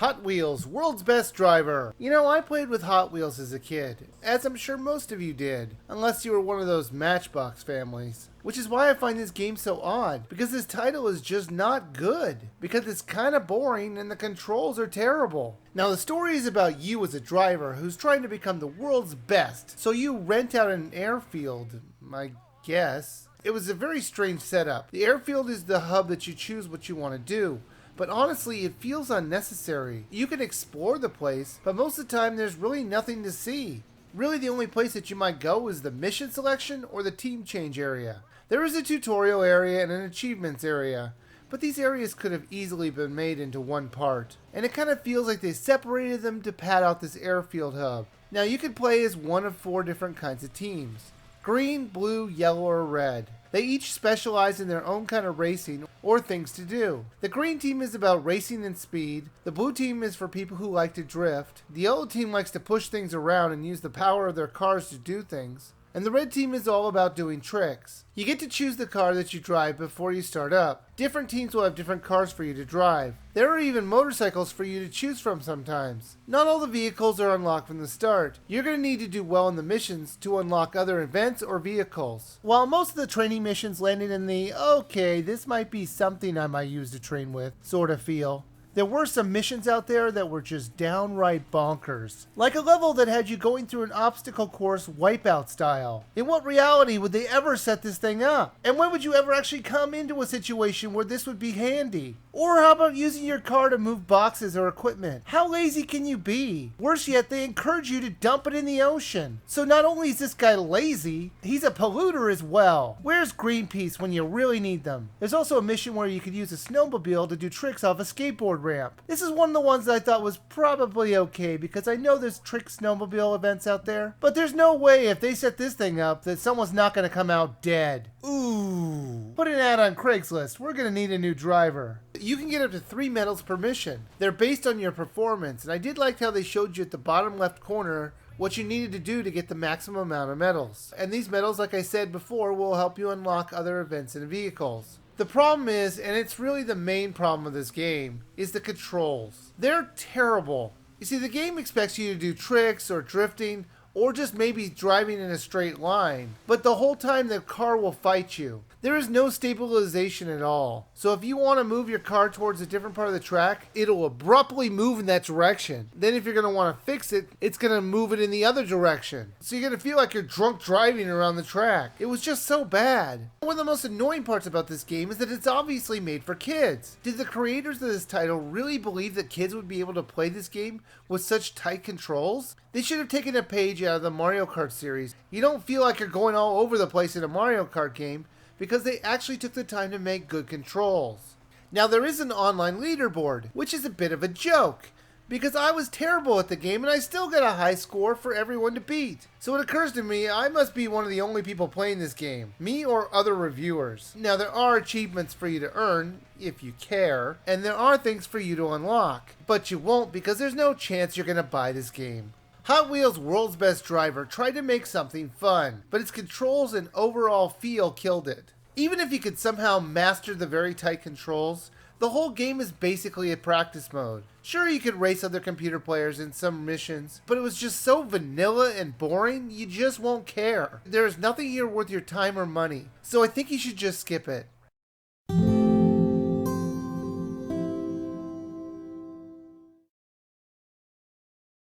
Hot Wheels, world's best driver. You know, I played with Hot Wheels as a kid, as I'm sure most of you did, unless you were one of those Matchbox families. Which is why I find this game so odd, because this title is just not good, because it's kind of boring and the controls are terrible. Now the story is about you as a driver who's trying to become the world's best, so you rent out an airfield, I guess. It was a very strange setup. The airfield is the hub that you choose what you want to do. But honestly, it feels unnecessary. You can explore the place, but most of the time there's really nothing to see. Really the only place that you might go is the mission selection or the team change area. There is a tutorial area and an achievements area, but these areas could have easily been made into one part. And it kind of feels like they separated them to pad out this airfield hub. Now you can play as one of 4 different kinds of teams: green, blue, yellow, or red. They each specialize in their own kind of racing or things to do. The green team is about racing and speed. The blue team is for people who like to drift. The yellow team likes to push things around and use the power of their cars to do things. And the red team is all about doing tricks. You get to choose the car that you drive before you start up. Different teams will have different cars for you to drive. There are even motorcycles for you to choose from sometimes. Not all the vehicles are unlocked from the start. You're going to need to do well in the missions to unlock other events or vehicles. While most of the training missions landed in the, okay, this might be something I might use to train with, sort of feel. There were some missions out there that were just downright bonkers. Like a level that had you going through an obstacle course Wipeout style. In what reality would they ever set this thing up? And when would you ever actually come into a situation where this would be handy? Or how about using your car to move boxes or equipment? How lazy can you be? Worse yet, they encourage you to dump it in the ocean. So not only is this guy lazy, he's a polluter as well. Where's Greenpeace when you really need them? There's also a mission where you could use a snowmobile to do tricks off a skateboard ramp. This is one of the ones that I thought was probably okay because I know there's trick snowmobile events out there, but there's no way if they set this thing up that someone's not going to come out dead. Ooh. Put an ad on Craigslist. We're going to need a new driver. You can get up to 3 medals per mission. They're based on your performance, and I did like how they showed you at the bottom left corner what you needed to do to get the maximum amount of medals. And these medals, like I said before, will help you unlock other events and vehicles. The problem is, and it's really the main problem of this game, is the controls. They're terrible. You see, the game expects you to do tricks or drifting or just maybe driving in a straight line, but the whole time the car will fight you. There is no stabilization at all. So if you want to move your car towards a different part of the track, it'll abruptly move in that direction. Then if you're going to want to fix it, it's going to move it in the other direction. So you're going to feel like you're drunk driving around the track. It was just so bad. One of the most annoying parts about this game is that it's obviously made for kids. Did the creators of this title really believe that kids would be able to play this game with such tight controls? They should have taken a page out of the Mario Kart series. You don't feel like you're going all over the place in a Mario Kart game, because they actually took the time to make good controls. Now there is an online leaderboard, which is a bit of a joke, because I was terrible at the game and I still got a high score for everyone to beat. So it occurs to me I must be one of the only people playing this game, me or other reviewers. Now there are achievements for you to earn, if you care, and there are things for you to unlock, but you won't because there's no chance you're going to buy this game. Hot Wheels' World's Best Driver tried to make something fun, but its controls and overall feel killed it. Even if you could somehow master the very tight controls, the whole game is basically a practice mode. Sure, you could race other computer players in some missions, but it was just so vanilla and boring, you just won't care. There is nothing here worth your time or money, so I think you should just skip it.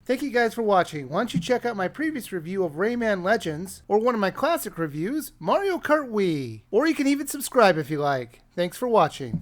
Thank you guys for watching. Why don't you check out my previous review of Rayman Legends, or one of my classic reviews, Mario Kart Wii. Or you can even subscribe if you like. Thanks for watching.